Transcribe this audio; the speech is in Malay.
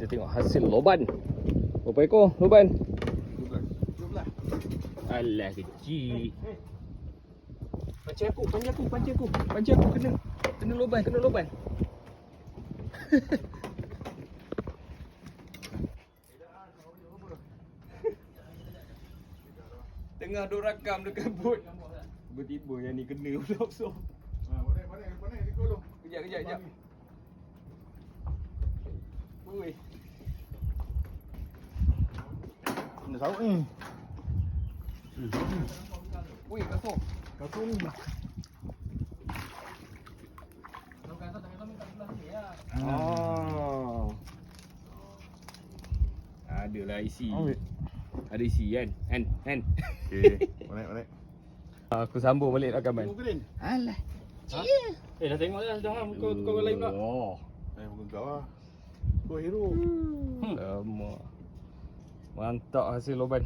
tengok hasil loban. Berapa ekor loban? 12. Alah kecil. Pancing aku kena loban. Tengah duk rakam dekat bot. Tiba-tiba yang ni kena pula besar. Mana ekor tu? Kejap. Oi. Kena saut ni. Oi, kasar. Kasut ni. Oh. Adalah isi. Ambil. Ada isi kan? Kan? Okey, mana. Aku sambung balik rakaman. Tengok Green. Alah. Dah tengok dah kau lain pula. Oh. Bukan kau lah. Kau hero. Lama. Mantap hasil loban.